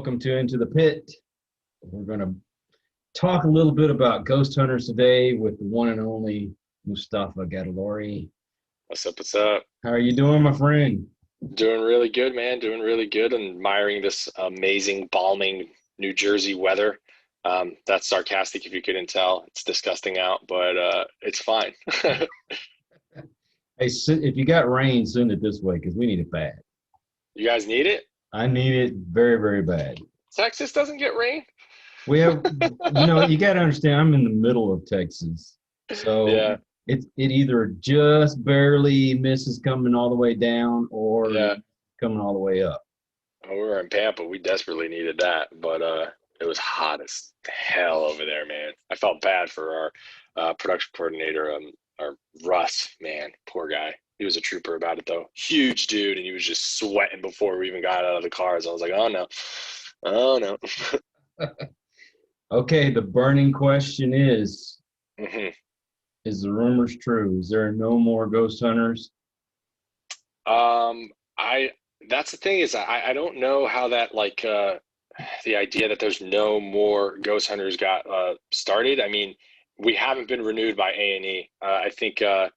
Welcome to Into the Pit. We're going to talk a little bit about ghost hunters today with the one and only Mustafa Gatollari. What's up? What's up? How are you doing, my friend? Doing really good, man. Doing really good. And admiring this amazing, balming New Jersey weather. That's sarcastic if you couldn't tell. It's disgusting out, but it's fine. Hey, if you got rain, send it this way because we need it bad. You guys need it? I need it very, very bad. Texas doesn't get rain? We have, you got to understand, I'm in the middle of Texas. So Yeah, it either just barely misses coming all the way down or yeah. coming all the way up. We were in Pampa. We desperately needed that, but it was hot as hell over there, man. I felt bad for our production coordinator, our Russ, man. Poor guy. He was a trooper about it, though. Huge dude, and he was just sweating before we even got out of the cars. I was like, oh, no. Oh, no. Okay, the burning question is, hmm is the rumors true? Is there no more ghost hunters? I that's the thing is I don't know how that the idea that there's no more ghost hunters got started. I mean, we haven't been renewed by A&E. I think I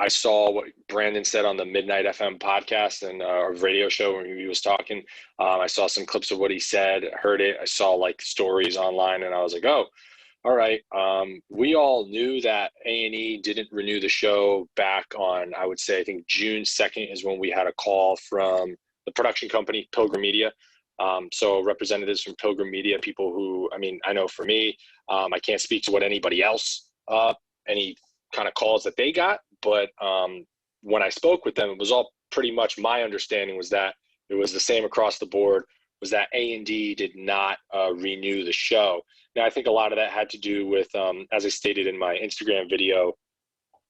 saw what Brandon said on the Midnight FM podcast and our radio show when he was talking. I saw some clips of what he said, heard it. I saw like stories online, and I was like, oh, all right. We all knew that A&E didn't renew the show back on, I would say, I think June 2nd is when we had a call from the production company, Pilgrim Media. So representatives from Pilgrim Media, people who, I mean, I know for me, I can't speak to what anybody else, any kind of calls that they got, but when I spoke with them, it was all pretty much my understanding was that it was the same across the board, was that A&D did not renew the show. Now, I think a lot of that had to do with, as I stated in my Instagram video,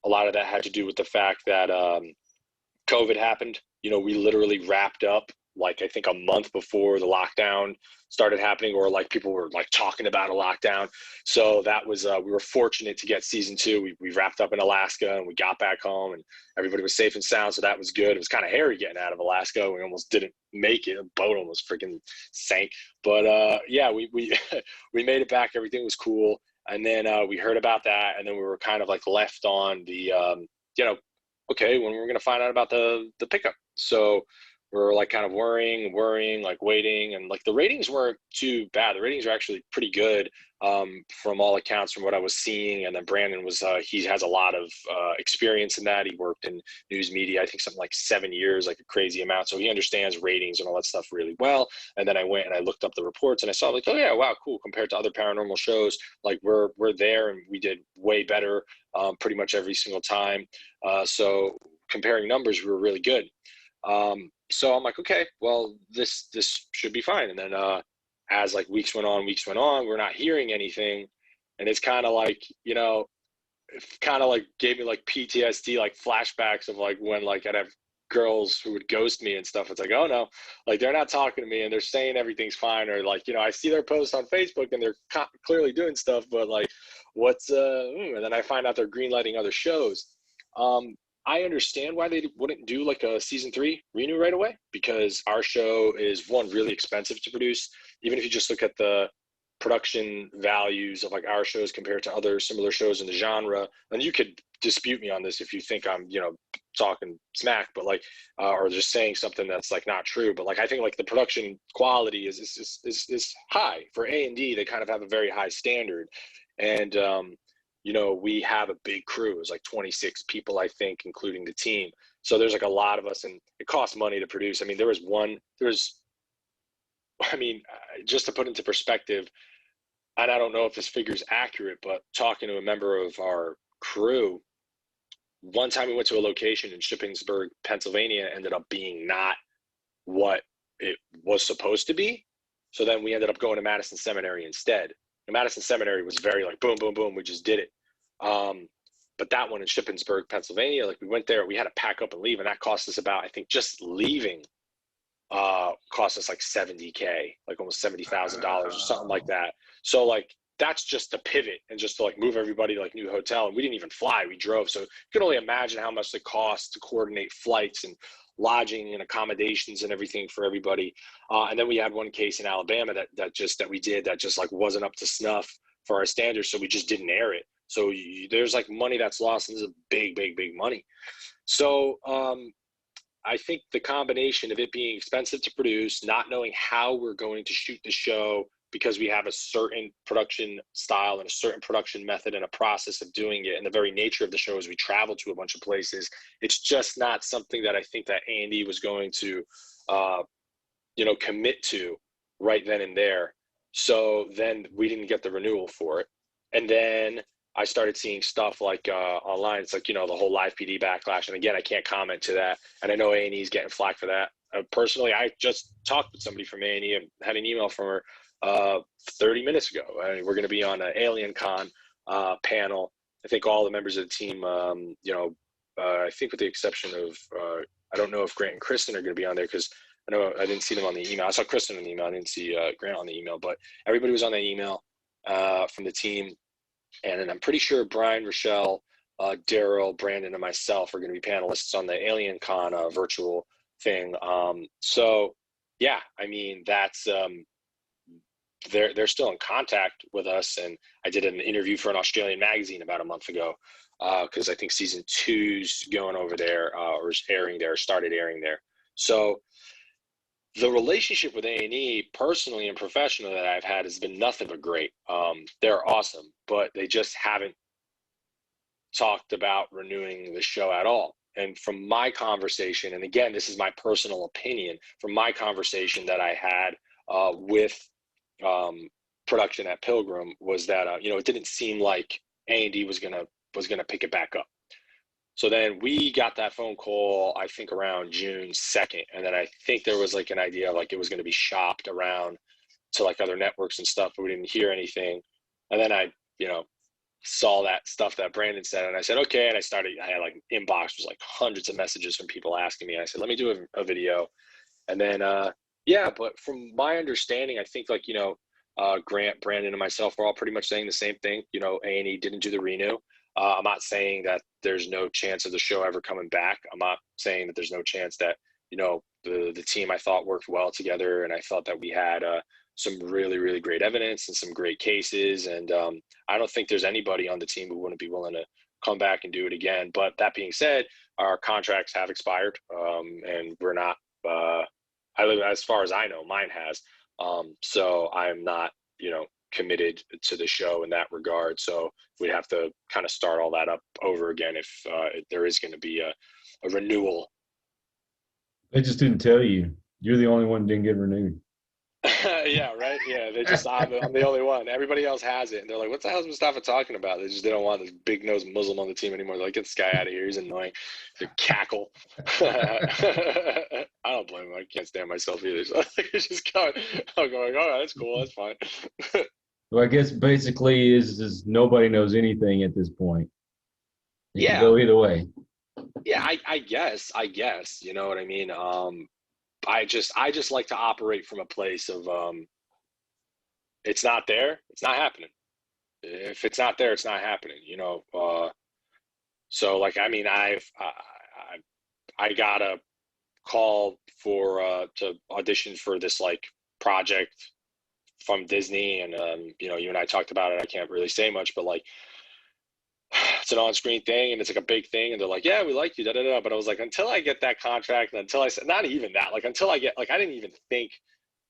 a lot of that had to do with the fact that COVID happened. You know, we literally wrapped up like I think a month before the lockdown started happening, or like people were like talking about a lockdown. So that was we were fortunate to get season 2. We wrapped up in Alaska and we got back home and everybody was safe and sound. So that was good. It was kind of hairy getting out of Alaska. We almost didn't make it. A boat almost freaking sank. But yeah, we we made it back. Everything was cool. And then we heard about that, and then we were kind of like left on the okay, when we're gonna find out about the pickup. So we're like kind of worrying, like waiting, and like the ratings weren't too bad. The ratings are actually pretty good from all accounts, from what I was seeing. And then Brandon was he has a lot of experience in that. He worked in news media, I think something like 7 years, like a crazy amount. So he understands ratings and all that stuff really well. And then I went and I looked up the reports and I saw like, oh yeah, wow, cool. Compared to other paranormal shows, like we're there and we did way better pretty much every single time. So comparing numbers, we were really good. So I'm like, okay, well, this should be fine. And then as like weeks went on, we're not hearing anything. And it's kind of like, it kind of like gave me like PTSD, like flashbacks of like when like I'd have girls who would ghost me and stuff. It's like, oh no, like they're not talking to me and they're saying everything's fine. Or like, I see their posts on Facebook and they're clearly doing stuff, but like what's, and then I find out they're greenlighting other shows. I understand why they wouldn't do like a season 3 renew right away, because our show is one, really expensive to produce. Even if you just look at the production values of like our shows compared to other similar shows in the genre, and you could dispute me on this if you think I'm, talking smack, but like, or just saying something that's like not true. But like, I think like the production quality is high for A&D. They kind of have a very high standard. And, we have a big crew. It was like 26 people, I think, including the team. So there's like a lot of us, and it costs money to produce. I mean, just to put into perspective, and I don't know if this figure is accurate, but talking to a member of our crew, one time we went to a location in Shippensburg, Pennsylvania, ended up being not what it was supposed to be. So then we ended up going to Madison Seminary instead. And Madison Seminary was very like boom, boom, boom. We just did it. But that one in Shippensburg, Pennsylvania, like we went there, we had to pack up and leave, and that cost us about, I think just leaving cost us like $70K, like almost $70,000 or something like that. So like that's just to pivot and just to like move everybody to like new hotel. And we didn't even fly, we drove. So you can only imagine how much it costs to coordinate flights and lodging and accommodations and everything for everybody. And then we had one case in Alabama that we did that just like wasn't up to snuff for our standards, so we just didn't air it. So there's like money that's lost, and this is big money. So I think the combination of it being expensive to produce, not knowing how we're going to shoot the show because we have a certain production style and a certain production method and a process of doing it, and the very nature of the show is we travel to a bunch of places. It's just not something that I think that Andy was going to, commit to right then and there. So then we didn't get the renewal for it. And then I started seeing stuff like online. It's like, the whole live PD backlash. And again, I can't comment to that. And I know A&E is getting flack for that. Personally, I just talked with somebody from A&E and had an email from her 30 minutes ago. We're going to be on an Alien Con panel. I think all the members of the team, I think with the exception of, I don't know if Grant and Kristen are going to be on there because I know I didn't see them on the email. I saw Kristen on the email. I didn't see Grant on the email, but everybody was on the email from the team. And then I'm pretty sure Brian, Rochelle, Daryl, Brandon, and myself are going to be panelists on the Alien Con virtual thing. So, yeah, I mean, that's they're still in contact with us. And I did an interview for an Australian magazine about a month ago because I think season 2's going over there or is airing there, started airing there. So the relationship with A&E personally and professionally that I've had has been nothing but great. They're awesome, but they just haven't talked about renewing the show at all. And from my conversation, and again, this is my personal opinion, from my conversation that I had with production at Pilgrim was that, it didn't seem like A&E was gonna pick it back up. So then we got that phone call, I think around June 2nd. And then I think there was like an idea like it was going to be shopped around to like other networks and stuff, but we didn't hear anything. And then I, saw that stuff that Brandon said, and I said, okay. And I had like inbox was like hundreds of messages from people asking me. And I said, let me do a video. And then, but from my understanding, I think like, Grant, Brandon, and myself were all pretty much saying the same thing. A&E didn't do the renew. I'm not saying that there's no chance of the show ever coming back. I'm not saying that there's no chance that, the team I thought worked well together. And I thought that we had some really, really great evidence and some great cases. And I don't think there's anybody on the team who wouldn't be willing to come back and do it again. But that being said, our contracts have expired and we're not, as far as I know, mine has. So I'm not, committed to the show in that regard. So we'd have to kind of start all that up over again if there is going to be a renewal. They just didn't tell you. You're the only one who didn't get renewed. Yeah, right. Yeah, they just I'm the only one. Everybody else has it, and they're like, "What the hell is Mustafa talking about?" They don't want this big nosed Muslim on the team anymore. They're like, "Get this guy out of here. He's annoying." They cackle. I don't blame them. I can't stand myself either. So it's just going. I'm going. All right, that's cool. That's fine. So I guess basically is nobody knows anything at this point. It can go either way. Yeah, I guess. You know what I mean? I just like to operate from a place of it's not there, it's not happening. If it's not there, it's not happening. So like I mean, I got a call for to audition for this like project from Disney, and you and I talked about it. I can't really say much, but like it's an on-screen thing and it's like a big thing, and they're like, yeah, we like you, da da da. But I was like, until I get that contract, and until I said, not even that, like until I get, like I didn't even think,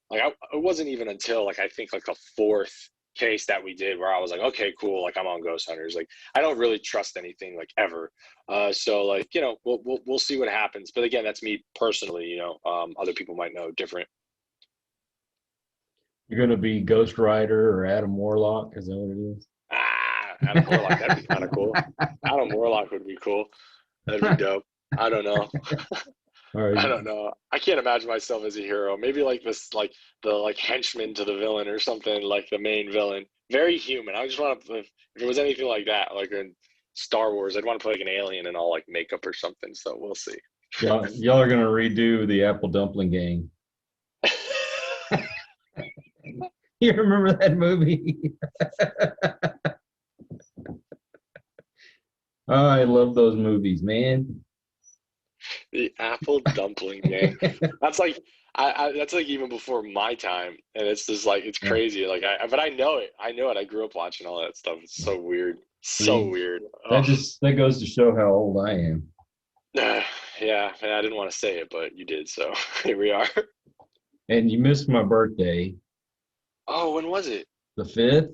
like it wasn't even until like I think like a fourth case that we did where I was like, okay, cool, like I'm on Ghost Hunters. Like I don't really trust anything like ever. So like we'll see what happens. But again, that's me personally. Other people might know different. You're gonna be Ghost Rider or Adam Warlock? Is that what it is? Adam Warlock, that'd be kind of cool. Adam Warlock would be cool. That'd be dope. I don't know. Right. I don't know. I can't imagine myself as a hero. Maybe like this, like the henchman to the villain or something, like the main villain. Very human. I just want to, if it was anything like that, like in Star Wars, I'd want to play like an alien and all like makeup or something. So we'll see. Y'all are gonna redo the Apple Dumpling Gang. You remember that movie? Oh, I love those movies, man. The apple dumpling gang. That's like that's like even before my time, and it's just like it's Yeah. crazy. Like but I know it. I know it. I grew up watching all that stuff. It's so weird. So See, weird. that Oh, just that goes to show how old I am. yeah. And I didn't want to say it, but you did. So here we are. And you missed my birthday, Oh, when was it? the 5th.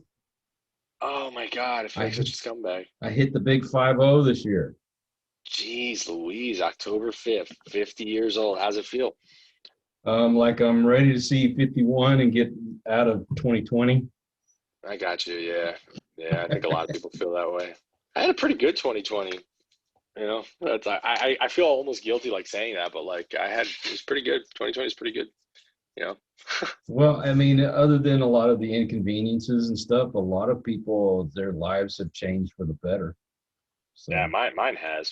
Oh my God, I feel I like hit such a scumbag. I hit the big 50 this year. Jeez Louise, October 5th, 50 years old. How's it feel? Like I'm ready to see 51 and get out of 2020. I got you. Yeah. Yeah, I think a lot of people feel that way. I had a pretty good 2020. You know, that's I feel almost guilty like saying that, but like it was pretty good. 2020 is pretty good. You know. Well, I mean, other than a lot of the inconveniences and stuff, a lot of people, their lives have changed for the better. Yeah, So, mine has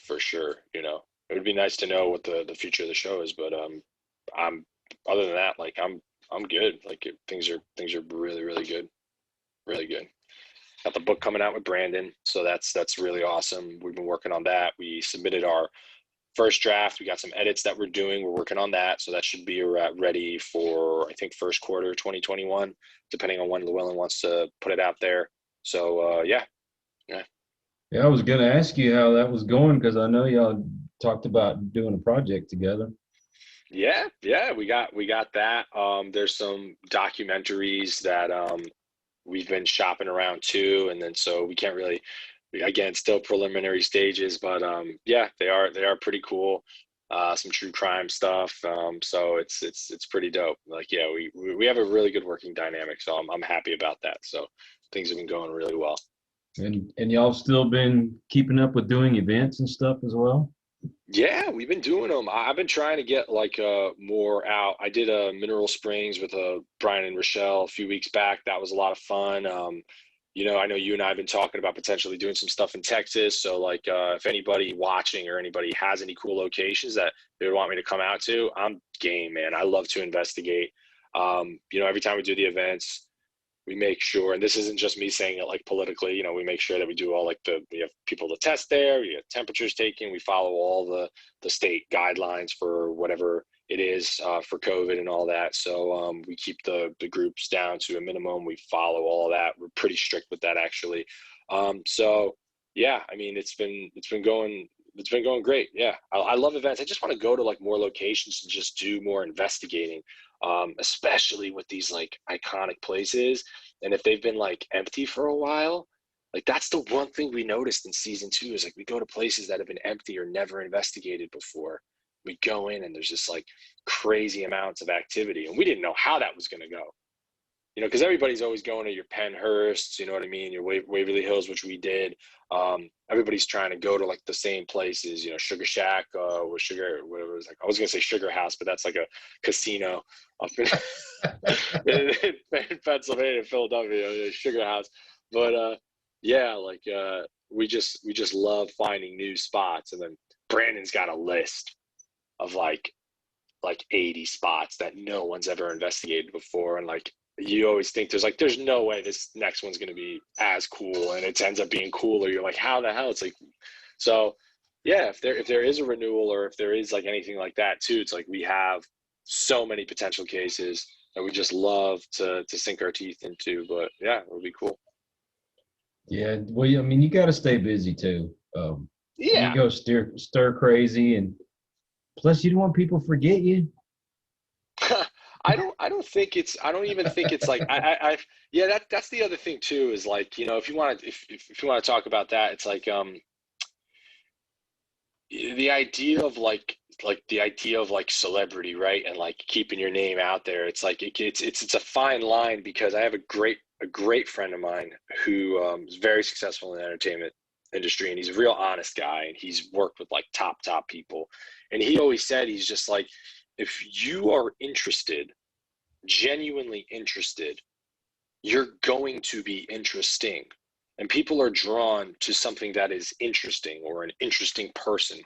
for sure. You know, it would be nice to know what the future of the show is, but I'm other than that, like I'm good. Like things are really good, really good. Got the book coming out with Brandon, so that's really awesome. We've been working on that. We submitted our first draft. We got some edits that we're doing. We're working on that, so that should be ready for I think first quarter 2021, depending on when Llewellyn wants to put it out there. So yeah, yeah. yeah, I was going to ask you how that was going because I know y'all talked about doing a project together. Yeah, we got that. There's some documentaries that we've been shopping around too, and then so we can't really, again, still preliminary stages, but yeah, they are pretty cool. Some true crime stuff. So it's pretty dope. Like yeah, we have a really good working dynamic, so I'm happy about that. So things have been going really well. And y'all still been keeping up with doing events and stuff as well? Yeah, we've been doing them. I've been trying to get like more out. I did a Mineral Springs with Brian and Rochelle a few weeks back. That was a lot of fun. You know, I know you and I have been talking about potentially doing some stuff in Texas. So like if anybody watching or anybody has any cool locations that they would want me to come out to, I'm game, man. I love to investigate. You know, every time we do the events, we make sure, and this isn't just me saying it like politically, you know, we make sure that we do all like we have people to test there, we have temperatures taken, we follow all the state guidelines for whatever it is for COVID and all that. So we keep the groups down to a minimum. We follow all of that. We're pretty strict with that actually. So yeah, I mean, it's been going great. Yeah, I love events. I just want to go to like more locations and just do more investigating, especially with these like iconic places. And if they've been like empty for a while, like that's the one thing we noticed in season 2 is like we go to places that have been empty or never investigated before. We go in and there's just like crazy amounts of activity, and we didn't know how that was going to go. You know, because everybody's always going to your Penhursts, you know what I mean, your Waverly Hills, which we did. Everybody's trying to go to like the same places, you know, Sugar Shack, with Sugar, whatever it was like. I was gonna say Sugar House, but that's like a casino up in Pennsylvania, Philadelphia, Sugar House. But yeah, like we just love finding new spots, and then Brandon's got a list of like 80 spots that no one's ever investigated before, and like you always think there's no way this next one's going to be as cool, and it ends up being cooler. You're like, how the hell? It's like, so yeah, if there is a renewal or if there is like anything like that too, it's like we have so many potential cases that we just love to sink our teeth into. But yeah, it would be cool. Yeah, well, I mean, you got to stay busy too. You Yeah. go stir crazy, and plus, you don't want people to forget you. I don't even think it's like yeah, that's the other thing too, is like, you know, if you want to talk about that, it's like the idea of like the idea of like celebrity, right? And like keeping your name out there. It's like it's a fine line, because I have a great friend of mine who is very successful in the entertainment industry, and he's a real honest guy, and he's worked with like top people. And he always said, he's just like, if you are interested, genuinely interested, you're going to be interesting. And people are drawn to something that is interesting or an interesting person.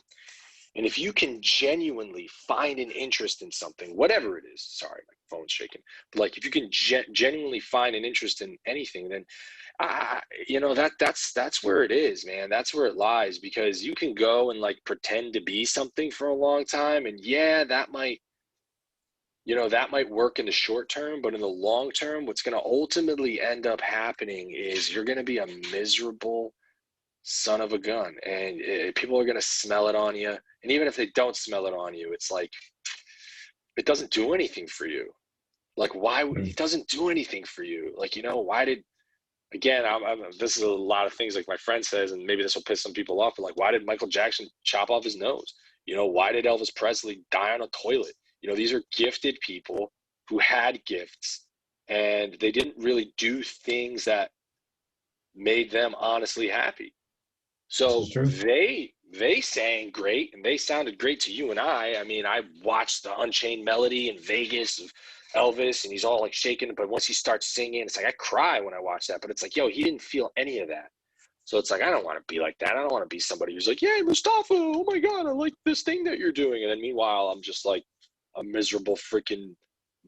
And if you can genuinely find an interest in something, whatever it is, sorry, my phone's shaking, but like if you can genuinely find an interest in anything, then that's where it is, man. That's where it lies, because you can go and like pretend to be something for a long time, and yeah, that might work in the short term, but in the long term, what's going to ultimately end up happening is you're going to be a miserable son of a gun, and people are going to smell it on you. And even if they don't smell it on you, it's like it doesn't do anything for you. Like, why it doesn't do anything for you? Like, why did, again, this is a lot of things like my friend says, and maybe this will piss some people off, but like, why did Michael Jackson chop off his nose? Why did Elvis Presley die on a toilet? These are gifted people who had gifts, and they didn't really do things that made them honestly happy. So they sang great, and they sounded great to you and I. I mean, I watched the Unchained Melody in Vegas of Elvis, and he's all like shaking, but once he starts singing, it's like I cry when I watch that. But it's like, yo, he didn't feel any of that. So it's like, I don't want to be like that. I don't want to be somebody who's like, yeah, Mustafa, oh my God, I like this thing that you're doing. And then meanwhile, I'm just like a miserable freaking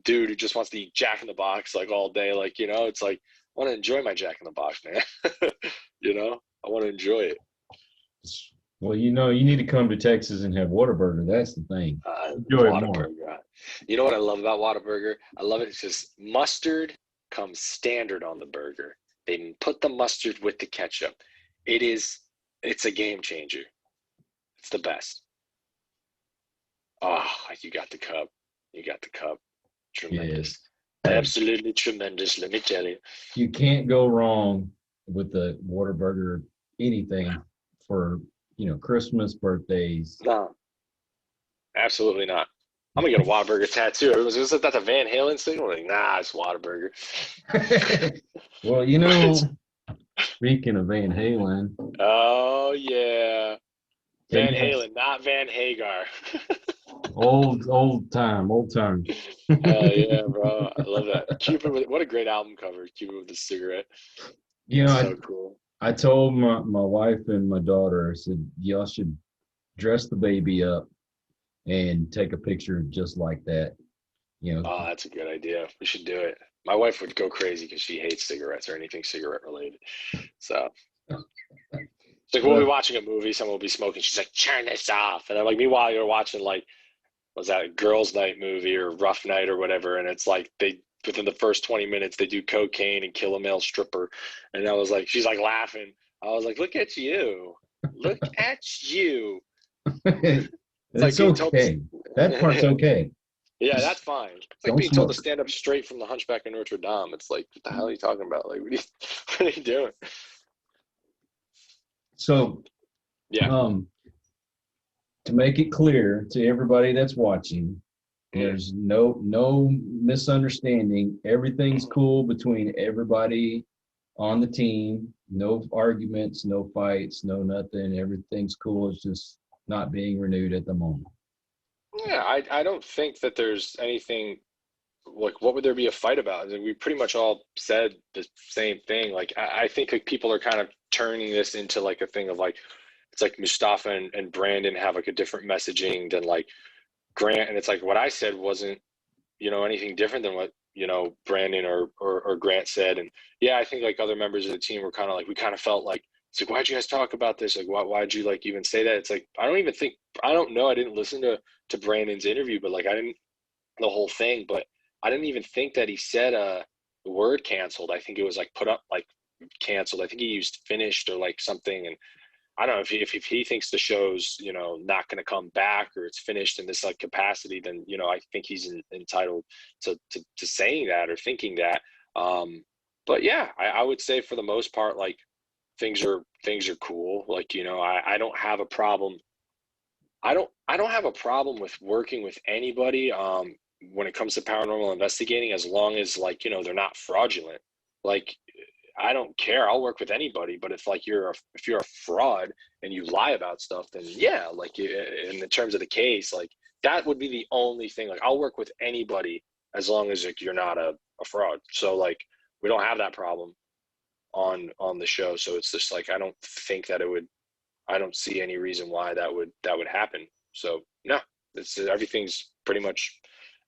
dude who just wants to eat Jack in the Box like all day. Like, it's like, I want to enjoy my Jack in the Box, man. I want to enjoy it. Well, you need to come to Texas and have Whataburger. That's the thing. Enjoy it more. You know what I love about Whataburger? I love it. It's just mustard comes standard on the burger. They put the mustard with the ketchup. It's a game changer. It's the best. Oh, you got the cup. You got the cup. Tremendous. Yes. Absolutely tremendous, let me tell you. You can't go wrong with the Whataburger anything for, Christmas, birthdays. No, absolutely not. I'm going to get a Whataburger tattoo. Everyone's like, is that the Van Halen thing? I'm like, nah, it's Whataburger. Well, speaking of Van Halen. Oh, yeah. Van Halen, not Van Hagar. old time. Yeah, bro. I love that. Cupid, what a great album cover. Cupid with the cigarette. So cool. I told my wife and my daughter, I said, y'all should dress the baby up and take a picture just like that. Oh, that's a good idea. We should do it. My wife would go crazy because she hates cigarettes or anything cigarette related. So it's like we'll be watching a movie, someone will be smoking. She's like, turn this off. And I'm like, meanwhile, you're watching like, was that a girls' night movie or rough night or whatever? And it's like within the first 20 minutes, they do cocaine and kill a male stripper. And I was like, she's like laughing. I was like, look at you. Look at you. It's like okay. That part's okay. Yeah, that's fine. It's like being told to stand up straight from the Hunchback of Notre Dame. It's like, what the hell are you talking about? Like, what are you doing? So, yeah. To make it clear to everybody that's watching, there's no misunderstanding. Everything's cool between everybody on the team. No arguments, no fights, no nothing. Everything's cool. It's just not being renewed at the moment. Yeah, I don't think that there's anything like, what would there be a fight about? I mean, we pretty much all said the same thing. Like, I think like people are kind of turning this into like a thing of like, it's like Mustafa and Brandon have like a different messaging than like Grant. And it's like, what I said wasn't, anything different than what, Brandon or Grant said. And yeah, I think like other members of the team were kind of like, we kind of felt like, it's like, why'd you guys talk about this? Like, why'd you like even say that? It's like, I don't know. I didn't listen to Brandon's interview, but like, I didn't the whole thing, but I didn't even think that he said the word canceled. I think it was like put up like canceled. I think he used finished or like something. And I don't know if he thinks the show's, not going to come back or it's finished in this like capacity, then, I think he's entitled to saying that or thinking that. But yeah, I would say for the most part, like things are cool. Like, I don't have a problem. I don't have a problem with working with anybody when it comes to paranormal investigating, as long as like, they're not fraudulent. Like, I don't care. I'll work with anybody. But if like if you're a fraud and you lie about stuff, then yeah, like in the terms of the case, like that would be the only thing. Like I'll work with anybody as long as like you're not a fraud. So like we don't have that problem on the show. So it's just like I don't think that I don't see any reason why that would happen. So no, everything's pretty much,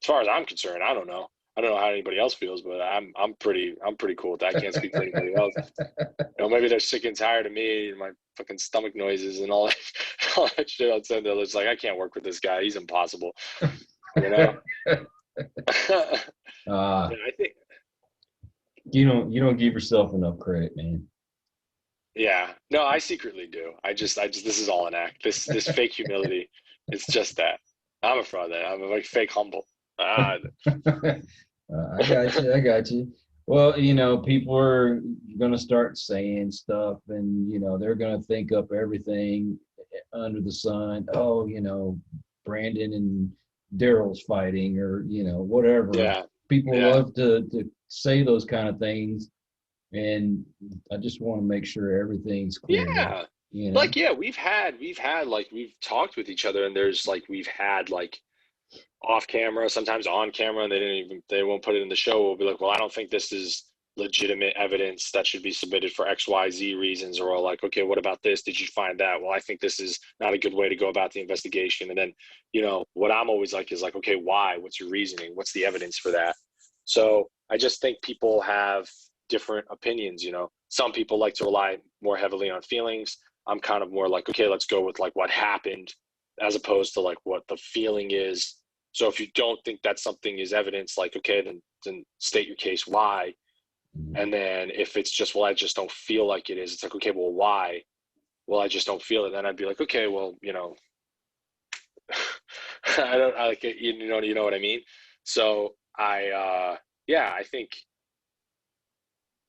as far as I'm concerned. I don't know. I don't know how anybody else feels, but I'm pretty cool with that. I can't speak for anybody else. Maybe they're sick and tired of me and my fucking stomach noises and all that, all that shit on Sunday. It's like, I can't work with this guy. He's impossible. Uh, I think. you don't give yourself enough credit, man. Yeah. No, I secretly do. I just, this is all an act. This fake humility. It's just that. I'm a fraud. That I'm like fake humble. I got you. I got you. Well, people are going to start saying stuff, and they're going to think up everything under the sun. Oh, Brandon and Daryl's fighting, or whatever. Yeah. People Yeah. love to say those kind of things, and I just want to make sure everything's clear. Yeah. Like, yeah, we've talked with each other, and we've had off camera, sometimes on camera, and they won't put it in the show. We'll be like, well, I don't think this is legitimate evidence that should be submitted for XYZ reasons. Or like, okay, what about this? Did you find that? Well, I think this is not a good way to go about the investigation. And then, what I'm always like is like, okay, why? What's your reasoning? What's the evidence for that? So I just think people have different opinions. Some people like to rely more heavily on feelings. I'm kind of more like, okay, let's go with like what happened as opposed to like what the feeling is. So if you don't think that something is evidence, like, okay, then state your case why. And then if it's just, well, I just don't feel like it is, it's like, okay, well, why? Well, I just don't feel it. Then I'd be like, okay, well, I like it, you know what I mean? So I think,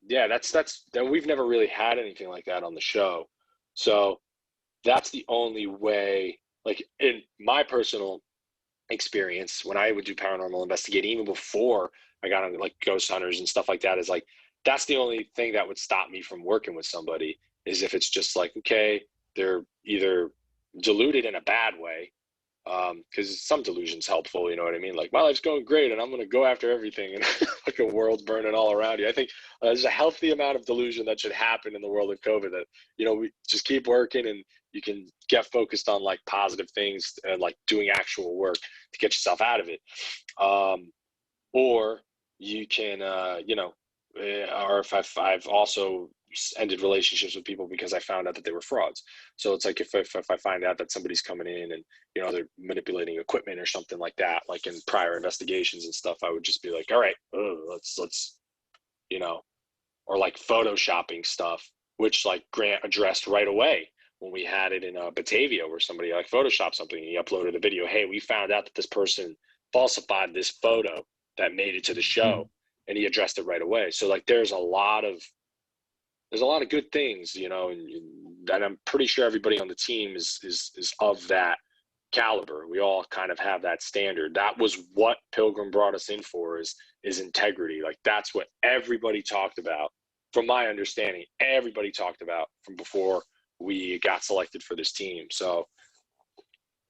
yeah, that's that we've never really had anything like that on the show. So that's the only way, like in my personal experience, when I would do paranormal investigating, even before I got on like ghost hunters and stuff like that, is like, that's the only thing that would stop me from working with somebody, is if it's just like, okay, they're either deluded in a bad way, because some delusion's helpful, you know what I mean? Like, my life's going great and I'm going to go after everything, and like a world's burning all around you. I think there's a healthy amount of delusion that should happen in the world of COVID, that, we just keep working and you can get focused on like positive things and like doing actual work to get yourself out of it. Or you can, or if I've also ended relationships with people because I found out that they were frauds. So it's like, if I find out that somebody's coming in and, they're manipulating equipment or something like that, like in prior investigations and stuff, I would just be like, all right, let's, or like photoshopping stuff, which like Grant addressed right away when we had it in Batavia, where somebody like photoshopped something. He uploaded a video. Hey, we found out that this person falsified this photo that made it to the show, and he addressed it right away. So like, there's a lot of good things, and I'm pretty sure everybody on the team is of that caliber. We all kind of have that standard. That was what Pilgrim brought us in for, is integrity. Like, that's what everybody talked about. From my understanding, everybody talked about from before we got selected for this team. So,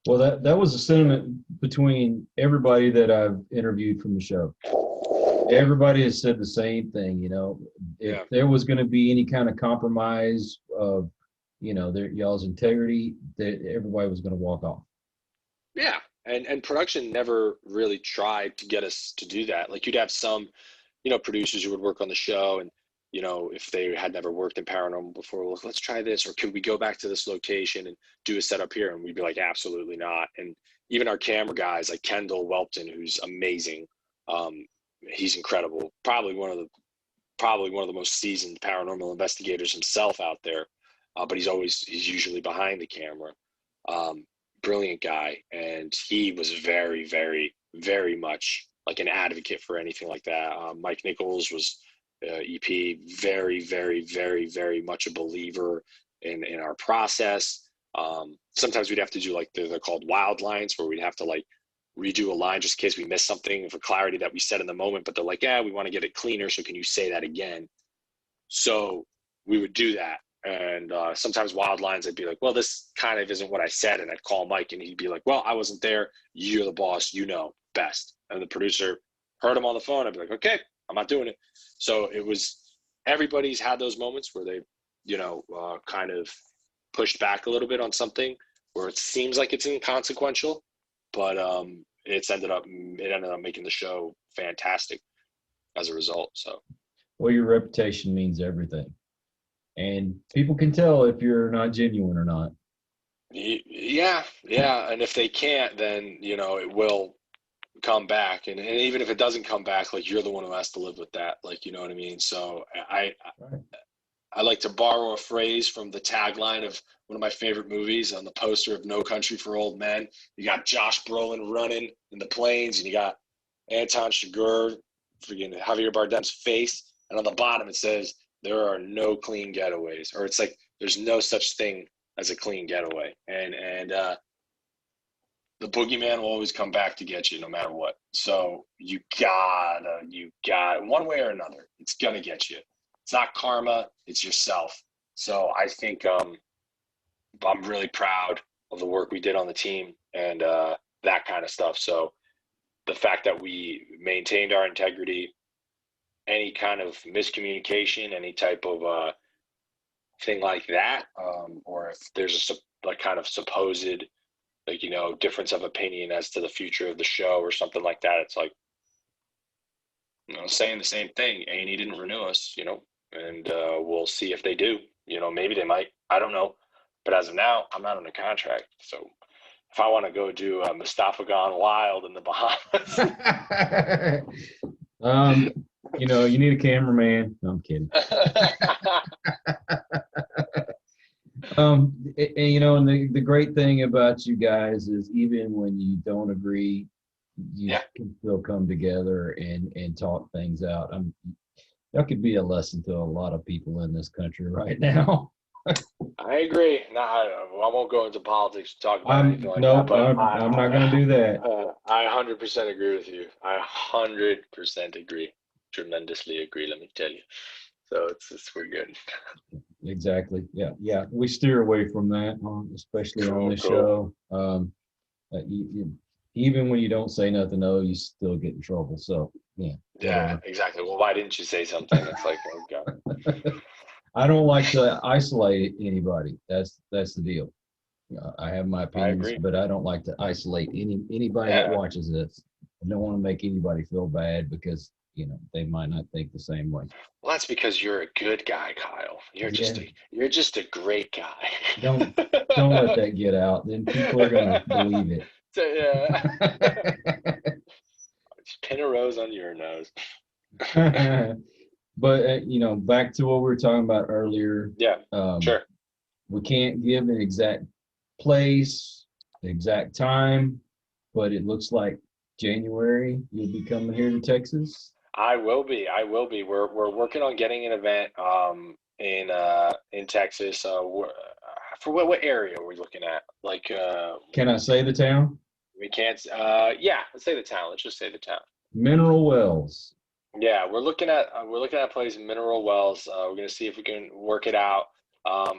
well, that was a sentiment between everybody that I've interviewed from the show. Everybody has said the same thing. If there was going to be any kind of compromise of, y'all's integrity, that everybody was going to walk off. Yeah. And production never really tried to get us to do that. Like, you'd have some, producers who would work on the show, and, if they had never worked in paranormal before, well, let's try this, or could we go back to this location and do a setup here? And we'd be like, absolutely not. And even our camera guys, like Kendall Welpton, who's amazing, he's incredible. Probably one of the most seasoned paranormal investigators himself out there. But he's usually behind the camera. Brilliant guy. And he was very, very, very much like an advocate for anything like that. Mike Nichols was EP, very, very, very, very much a believer in our process. Sometimes we'd have to do like, they're called wild lines, where we'd have to like redo a line just in case we missed something for clarity that we said in the moment, but they're like, yeah, we want to get it cleaner, so can you say that again? So we would do that. And sometimes wild lines, I'd be like, well, this kind of isn't what I said. And I'd call Mike, and he'd be like, well, I wasn't there. You're the boss, best. And the producer heard him on the phone. I'd be like, okay, I'm not doing it. So everybody's had those moments where they, kind of pushed back a little bit on something. where it seems like it's inconsequential, but it ended up making the show fantastic as a result. So, well, your reputation means everything, and people can tell if you're not genuine or not. yeah, yeah. And if they can't, then, it will come back. And even if it doesn't come back, like, you're the one who has to live with that. Like, you know what I mean? So Right. I like to borrow a phrase from the tagline of one of my favorite movies on the poster of No Country for Old Men. You got Josh Brolin running in the plains, and you got Anton Chigurh, freaking Javier Bardem's face, and on the bottom it says, "There are no clean getaways," or it's like, "There's no such thing as a clean getaway," and the boogeyman will always come back to get you no matter what. So you gotta, one way or another, it's gonna get you. It's not karma, it's yourself. So I think I'm really proud of the work we did on the team and that kind of stuff. So the fact that we maintained our integrity, any kind of miscommunication, any type of thing like that, or if there's a kind of supposed, like, difference of opinion as to the future of the show or something like that, it's like, saying the same thing. A&E didn't renew us, and we'll see if they do. Maybe they might. I don't know. But as of now, I'm not under contract. So if I want to go do Mustafa Gone Wild in the Bahamas. You need a cameraman. No, I'm kidding. And the great thing about you guys is even when you don't agree, you Yeah. can still come together and talk things out. That could be a lesson to a lot of people in this country right now. I agree. No, I won't go into politics to talk about anything like no, that. But I'm not going to do that. I 100% agree with you. I 100% agree. Tremendously agree, let me tell you. So we're good. Exactly. Yeah. We steer away from that, especially on this show. Even when you don't say nothing, you still get in trouble. So yeah. Yeah, exactly. Well, why didn't you say something? It's like, oh God. I don't like to isolate anybody. That's the deal. I have my opinions, but I don't like to isolate anybody that watches this. I don't want to make anybody feel bad because they might not think the same way. Well, that's because you're a good guy, Kyle. You're just a great guy. Don't let that get out. Then people are gonna believe it. So, yeah. Just pin a rose on your nose. But back to what we were talking about earlier. Yeah, sure. We can't give an exact place, exact time, but it looks like January you'll be coming here to Texas. I will be. We're working on getting an event in Texas. For what area are we looking at? Like, can I say the town? We can't. Yeah, let's say the town. Let's just say the town. Mineral Wells. Yeah, we're looking at a place in Mineral Wells. We're gonna see if we can work it out.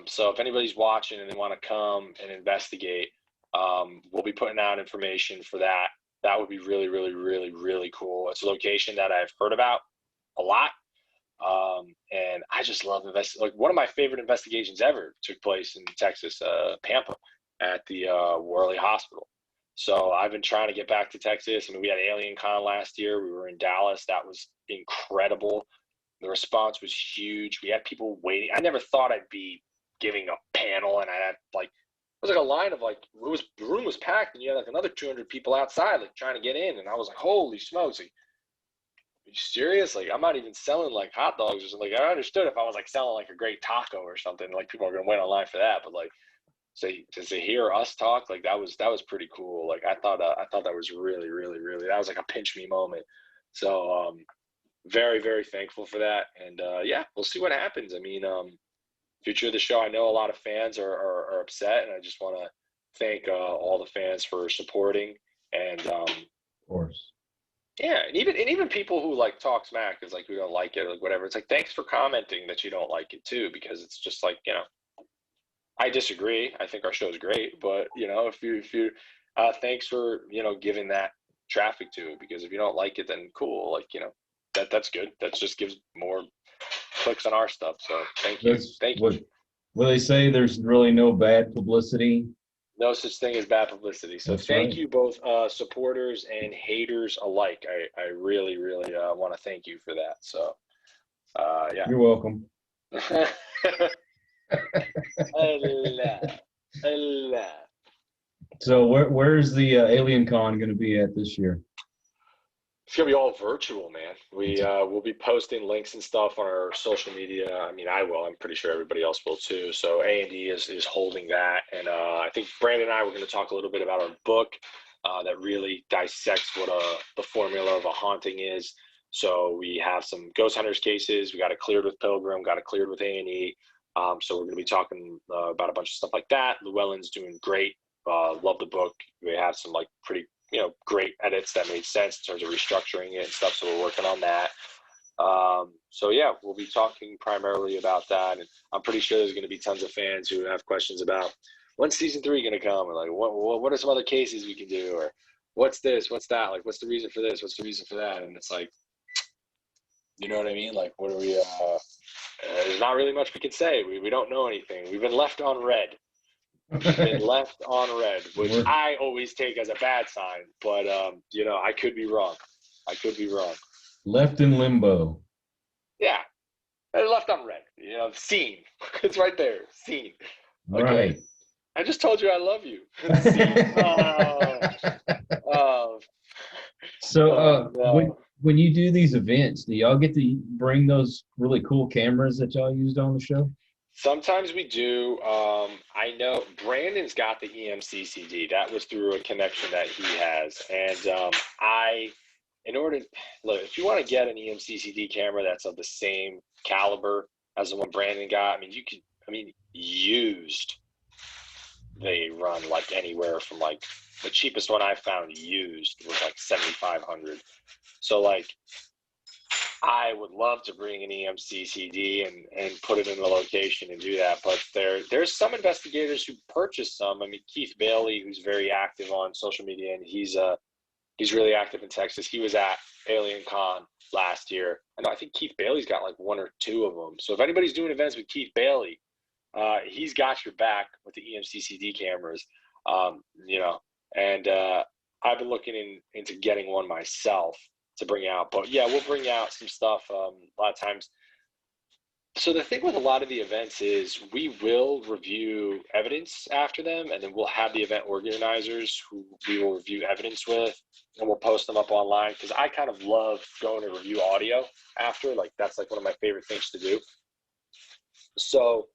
So if anybody's watching and they want to come and investigate, we'll be putting out information for that. That would be really, really, really, really cool. It's a location that I've heard about a lot, and I just love like one of my favorite investigations ever took place in Texas, Pampa, at the Worley Hospital. So I've been trying to get back to Texas. I mean, we had Alien Con last year. We were in Dallas. That was incredible. The response was huge. We had people waiting. I never thought I'd be giving a panel, and I had it was like a line of the room was packed, and you had like another 200 people outside, like trying to get in. And I was like, holy smokes. Like, are you serious? Like, I'm not even selling like hot dogs or something. Like, I understood if I was like selling like a great taco or something, like people are going to wait online for that. But like, so to hear us talk, like that was pretty cool. Like I thought that was really, really, really, that was like a pinch me moment. So very, very thankful for that. And yeah, we'll see what happens. I mean, future of the show, I know a lot of fans are upset, and I just want to thank all the fans for supporting. And of course, yeah, and even people who like talk smack is like who don't like it or like whatever. It's like, thanks for commenting that you don't like it too, because it's just like, I disagree. I think our show is great, but if you thanks for giving that traffic to it, because if you don't like it, then cool, like that's good. That just gives more clicks on our stuff. So thank you. What they say, there's really no bad publicity. No such thing as bad publicity. So That's thank right. you both, supporters and haters alike. I really, really want to thank you for that. So yeah. You're welcome. Allah. Allah. So where's the Alien Con going to be at this year? It's gonna be all virtual, man. We'll be posting links and stuff on our social media. I mean, I will. I'm pretty sure everybody else will too. So A&D is holding that, and I think Brandon and I were going to talk a little bit about our book that really dissects what the formula of a haunting is. So we have some ghost hunters cases. We got it cleared with Pilgrim, got it cleared with A&E. So we're going to be talking about a bunch of stuff like that. Llewellyn's doing great. Love the book. We have some like pretty great edits that made sense in terms of restructuring it and stuff. So we're working on that. So yeah, we'll be talking primarily about that. And I'm pretty sure there's going to be tons of fans who have questions about when's season 3 going to come, or like what are some other cases we can do, or what's this, what's that, like what's the reason for this, what's the reason for that. And it's like, you know what I mean? Like, what are we? There's not really much we can say. We don't know anything. We've been left on red. Been left on red, which I always take as a bad sign, but I could be wrong. Left in limbo. Yeah, left on red. Seen. It's right there. Seen. Okay. Right. I just told you I love you. Oh. So No. when you do these events, do y'all get to bring those really cool cameras that y'all used on the show? Sometimes we do. I know Brandon's got the EMCCD. That was through a connection that he has. And look, if you want to get an EMCCD camera that's of the same caliber as the one Brandon got, used, they run like anywhere from like the cheapest one I found used was like 7,500. So like, I would love to bring an EMCCD and put it in the location and do that, but there's some investigators who purchase some. I mean, Keith Bailey, who's very active on social media, and he's really active in Texas. He was at Alien Con last year, and I think Keith Bailey's got like 1 or 2 of them. So if anybody's doing events with Keith Bailey, he's got your back with the EMCCD cameras, and I've been looking into getting one myself to bring out, but yeah, we'll bring out some stuff a lot of times. So the thing with a lot of the events is we will review evidence after them, and then we'll have the event organizers who we will review evidence with, and we'll post them up online, because I kind of love going to review audio after. Like, that's like one of my favorite things to do. So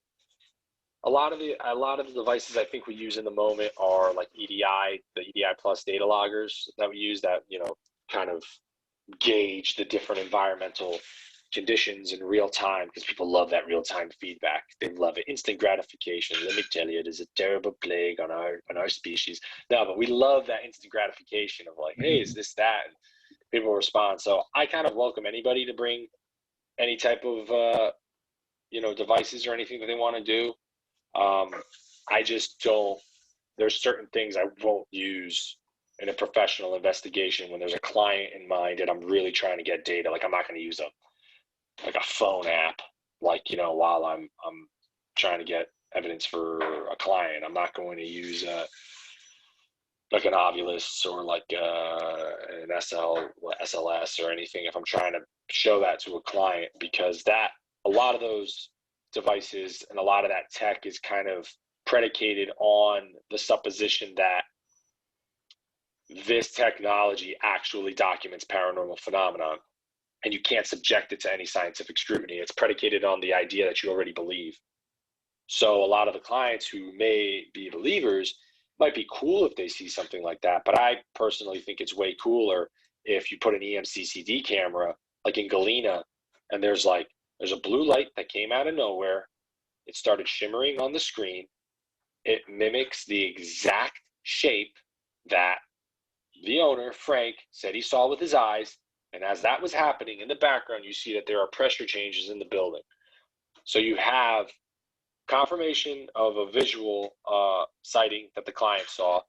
a lot of the devices I think we use in the moment are like EDI, the EDI Plus data loggers that we use that kind of gauge the different environmental conditions in real time, because people love that real time feedback. They love it. Instant gratification. Let me tell you, it is a terrible plague on our species. No, but we love that instant gratification of like, hey, is this that? And people respond. So I kind of welcome anybody to bring any type of devices or anything that they want to do. I just don't. There's certain things I won't use in a professional investigation when there's a client in mind and I'm really trying to get data. Like, I'm not going to use a phone app, while I'm trying to get evidence for a client. I'm not going to use like an Ovilus or like an SLS or anything if I'm trying to show that to a client, because a lot of those devices and a lot of that tech is kind of predicated on the supposition that this technology actually documents paranormal phenomenon, and you can't subject it to any scientific scrutiny. It's predicated on the idea that you already believe. So a lot of the clients who may be believers might be cool if they see something like that, but I personally think it's way cooler if you put an EMCCD camera like in Galena, and there's a blue light that came out of nowhere. It started shimmering on the screen. It mimics the exact shape that the owner, Frank, said he saw with his eyes. And as that was happening in the background, you see that there are pressure changes in the building. So you have confirmation of a visual sighting that the client saw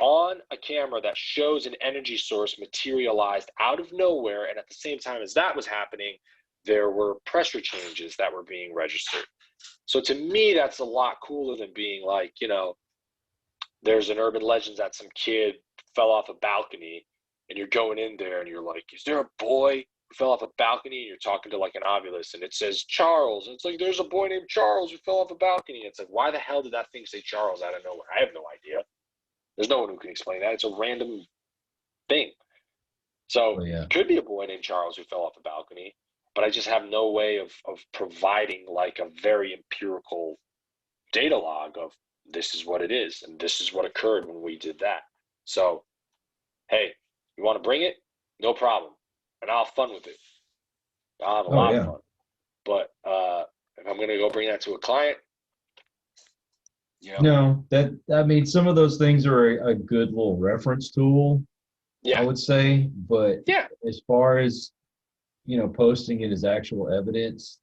on a camera that shows an energy source materialized out of nowhere. And at the same time as that was happening, there were pressure changes that were being registered. So to me, that's a lot cooler than being like, there's an urban legend that some kid fell off a balcony, and you're going in there and you're like, is there a boy who fell off a balcony? And you're talking to like an ovulus and it says Charles. And it's like, there's a boy named Charles who fell off a balcony. It's like, why the hell did that thing say Charles out of nowhere? I have no idea. There's no one who can explain that. It's a random thing. So it could be a boy named Charles who fell off a balcony, but I just have no way of providing like a very empirical data log of this is what it is and this is what occurred when we did that. So, hey, you want to bring it? No problem. And I'll have fun with it. I'll have a lot of fun. But if I'm going to go bring that to a client, No, I mean, some of those things are a good little reference tool, I would say. But as far as, posting it as actual evidence,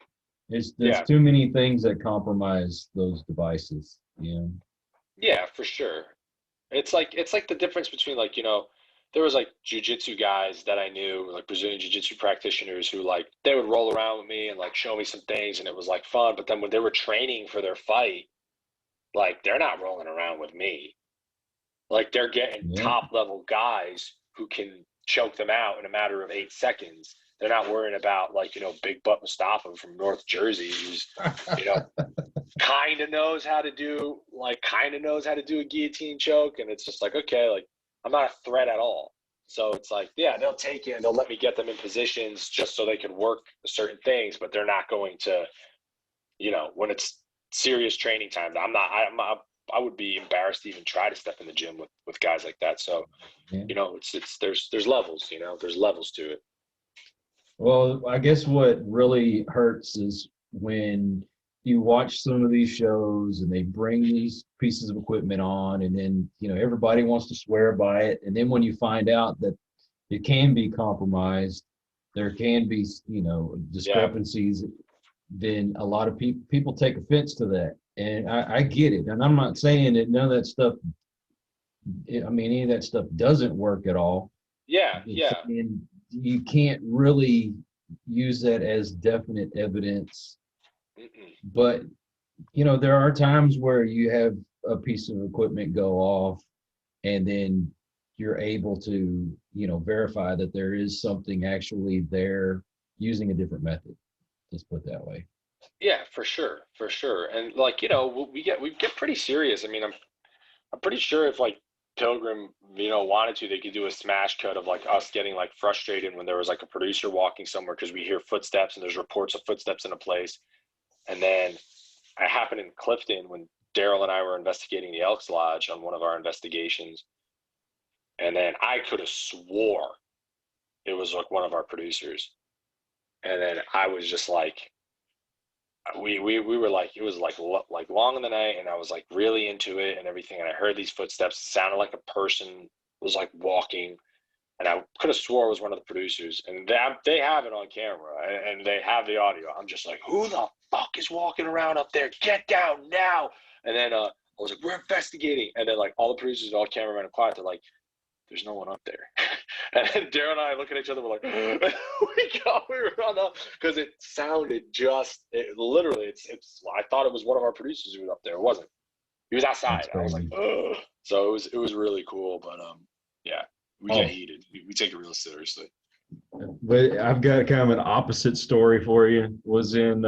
there's too many things that compromise those devices. Yeah, for sure. It's like the difference between like, there was like jujitsu guys that I knew, like Brazilian jiu-jitsu practitioners who like, they would roll around with me and like show me some things and it was like fun. But then when they were training for their fight, like they're not rolling around with me. Like they're getting top level guys who can choke them out in a matter of 8 seconds. They're not worrying about like, big butt Mustafa from North Jersey who's, kind of knows how to do a guillotine choke. And it's just like, okay, like I'm not a threat at all. So it's like, they'll take it and they'll let me get them in positions just so they can work certain things, but they're not going to, when it's serious training time, I would be embarrassed to even try to step in the gym with guys like that. So, there's levels, there's levels to it. Well, I guess what really hurts is when you watch some of these shows and they bring these pieces of equipment on and then, everybody wants to swear by it. And then when you find out that it can be compromised, there can be, discrepancies, then a lot of people take offense to that. And I get it. And I'm not saying that none of that stuff, any of that stuff doesn't work at all. And you can't really use that as definite evidence. But, there are times where you have a piece of equipment go off and then you're able to, verify that there is something actually there using a different method. Let's put it that way. Yeah, for sure. And like, we get pretty serious. I mean, I'm pretty sure if like Pilgrim, wanted to, they could do a smash cut of like us getting like frustrated when there was like a producer walking somewhere because we hear footsteps and there's reports of footsteps in a place. And then I happened in Clifton when Daryl and I were investigating the Elks Lodge on one of our investigations. And then I could have swore it was like one of our producers. And then I was just like, we were like, it was like long in the night and I was like really into it and everything. And I heard these footsteps, sounded like a person was like walking. And I could have swore it was one of the producers. And they have it on camera and they have the audio. I'm just like, who the fuck is walking around up there? Get down now. And then I was like, we're investigating. And then like all the producers, all cameramen are quiet. They're like, there's no one up there. And then Darren and I look at each other, we're like, we run up because it sounded literally, I thought it was one of our producers who was up there. It wasn't. He was outside. I was like, ugh. So it was really cool. But we get heated. We take it real seriously. But I've got kind of an opposite story for you. It was in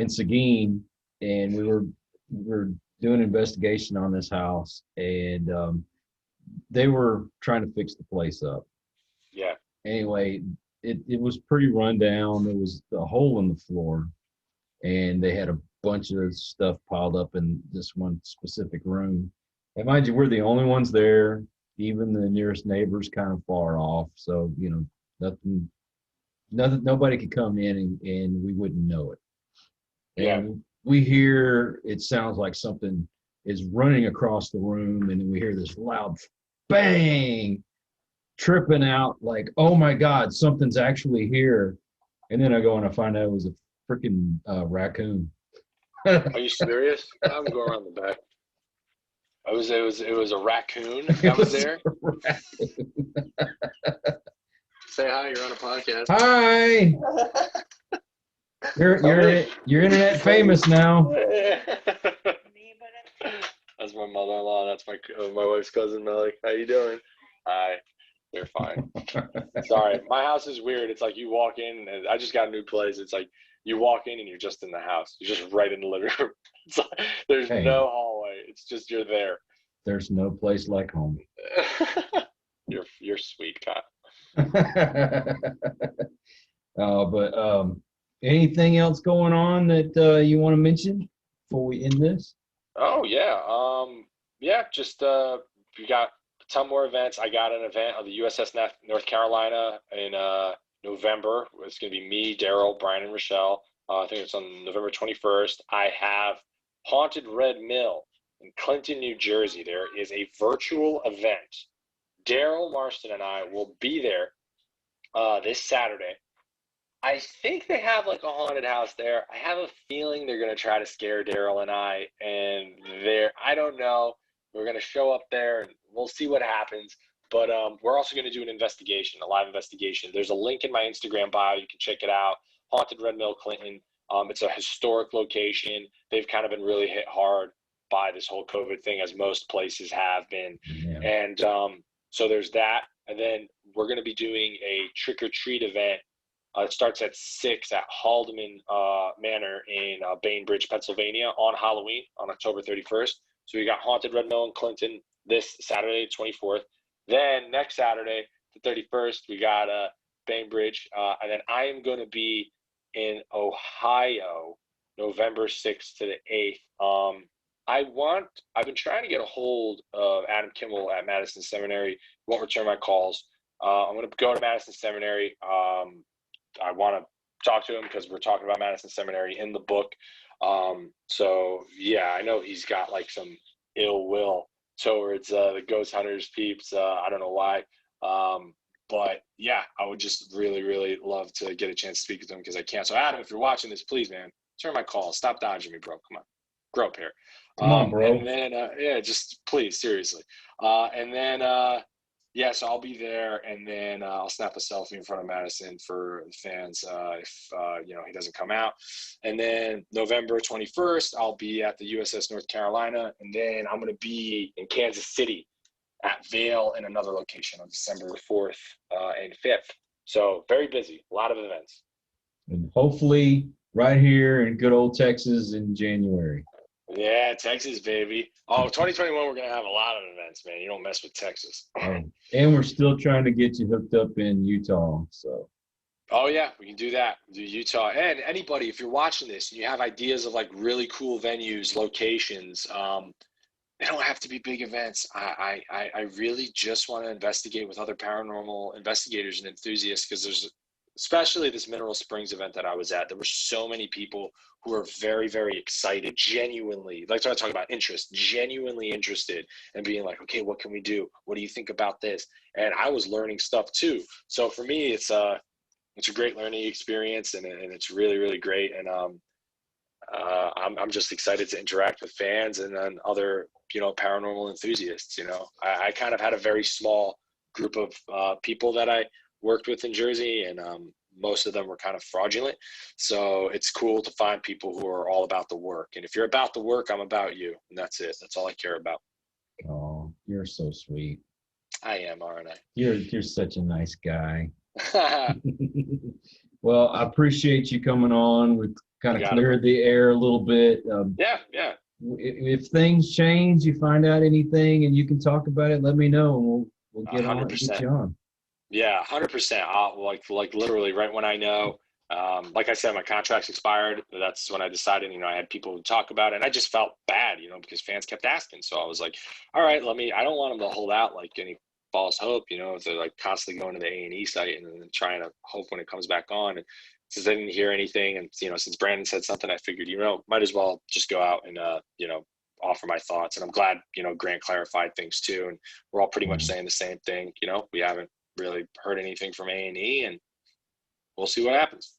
Seguin, and we were doing an investigation on this house, and they were trying to fix the place up. Yeah. Anyway, it was pretty run down. There was a hole in the floor, and they had a bunch of stuff piled up in this one specific room. And mind you, we're the only ones there. Even the nearest neighbor's kind of far off. So, nobody could come in and we wouldn't know it. And we hear, it sounds like something is running across the room, and then we hear this loud bang, tripping out like, oh my God, something's actually here. And then I go and I find out it was a freaking raccoon. Are you serious? I'm going around the back. It was a raccoon that was there. Say hi. You're on a podcast. Hi. You're internet famous now. That's my mother-in-law. That's my wife's cousin, Melly. How you doing? Hi. They're fine. Sorry. My house is weird. It's like you walk in, and I just got a new place. It's like you walk in and you're just in the house. You're just right in the living room. It's like, there's Hey. no hallway. It's just you're there. There's no place like home. You're sweet, Kyle. But anything else going on that you want to mention before we end this? Oh yeah. Yeah, just we got a ton more events. I got an event of the USS North Carolina in November. It's gonna be me, Daryl, Brian, and Rochelle. I think it's on November 21st. I have Haunted Red Mill in Clinton, New Jersey. There is a virtual event. Daryl Marston and I will be there this Saturday. I think they have like a haunted house there. I have a feeling they're gonna try to scare Daryl and I, and I don't know. We're gonna show up there and we'll see what happens. But we're also gonna do an investigation, a live investigation. There's a link in my Instagram bio. You can check it out. Haunted Red Mill, Clinton. It's a historic location. They've kind of been really hit hard by this whole COVID thing, as most places have been. Yeah. And so there's that. And then we're gonna be doing a trick or treat event. It starts at 6 at Haldeman Manor in Bainbridge, Pennsylvania on Halloween on October 31st. So we got Haunted Red Mill in Clinton this Saturday, 24th. Then next Saturday, the 31st, we got Bainbridge. And then I am going to be in Ohio, November 6th to the 8th. I've been trying to get a hold of Adam Kimmel at Madison Seminary. He won't return my calls. I'm going to go to Madison Seminary. I want to talk to him because we're talking about Madison Seminary in the book. So yeah, I know he's got like some ill will towards the ghost hunters peeps. I don't know why. But yeah, I would just really, really love to get a chance to speak with him because I can't. So Adam, if you're watching this, please, man, turn my call. Stop dodging me, bro. Come on. Grow up here. Come on, bro. And then, yeah, just please, seriously. And then, yeah, so I'll be there, and then I'll snap a selfie in front of Madison for the fans if he doesn't come out. And then November 21st, I'll be at the USS North Carolina, and then I'm going to be in Kansas City at Vail in another location on December 4th and 5th. So very busy, a lot of events. And hopefully right here in good old Texas in January. Yeah, Texas, baby. Oh, 2021, we're going to have a lot of events, man. You don't mess with Texas. And we're still trying to get you hooked up in Utah. So. Oh, yeah, we can do that. Do Utah. And anybody, if you're watching this and you have ideas of like really cool venues, locations, they don't have to be big events. I really just want to investigate with other paranormal investigators and enthusiasts because there's especially this Mineral Springs event that I was at. There were so many people who are very, very excited, genuinely, like I talk about interest, genuinely interested and being like, okay, what can we do? What do you think about this? And I was learning stuff too. So for me, it's a great learning experience and it's really, really great. And I'm just excited to interact with fans and then other, paranormal enthusiasts. I kind of had a very small group of people that I worked with in Jersey, and most of them were kind of fraudulent. So it's cool to find people who are all about the work. And if you're about the work, I'm about you. And that's it. That's all I care about. Oh, you're so sweet. I am, aren't I? You're such a nice guy. Well, I appreciate you coming on. We've kind of cleared the air a little bit. Yeah. If things change, you find out anything and you can talk about it, let me know and we'll get 100%. on, get you on. Yeah, 100%. I'll like literally right when I know, like I said, my contract's expired. That's when I decided, I had people to talk about it and I just felt bad, because fans kept asking. So I was like, all right, I don't want them to hold out like any false hope, if they're like constantly going to the A&E site and then trying to hope when it comes back on. And since I didn't hear anything and, since Brandon said something, I figured, might as well just go out and, offer my thoughts. And I'm glad, Grant clarified things too. And we're all pretty much saying the same thing. We haven't really heard anything from A&E and we'll see what happens.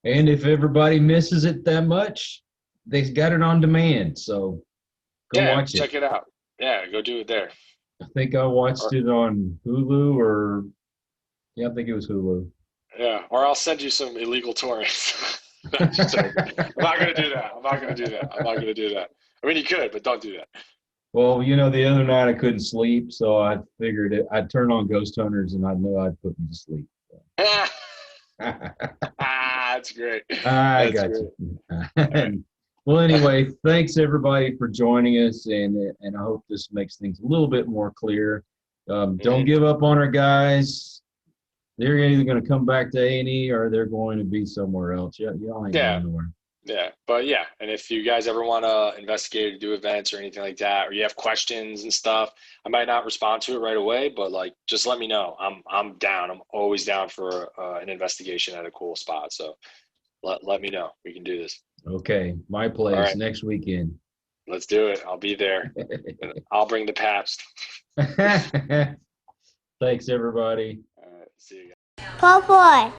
And if everybody misses it that much, they've got it on demand. So go watch it. Check it out. Yeah, go do it there. I think I watched it on Hulu I think it was Hulu. Yeah, or I'll send you some illegal torrents. I'm not going to do that. I mean, you could, but don't do that. Well, the other night I couldn't sleep, so I figured I'd turn on Ghost Hunters and I know I'd put me to sleep. That's great. I That's got great. you. All right. Well, anyway, thanks everybody for joining us, and I hope this makes things a little bit more clear. Don't give up on our guys. They're either going to come back to A&E or they're going to be somewhere else. Y'all ain't Yeah. going nowhere. Yeah, but yeah, and if you guys ever want to investigate or do events or anything like that, or you have questions and stuff, I might not respond to it right away, but like just let me know. I'm down. I'm always down for an investigation at a cool spot. So let me know. We can do this. Okay, my All place right, next weekend. let's do it. I'll be there. And I'll bring the Pabst. Thanks, everybody. All right, see you guys. Po boy.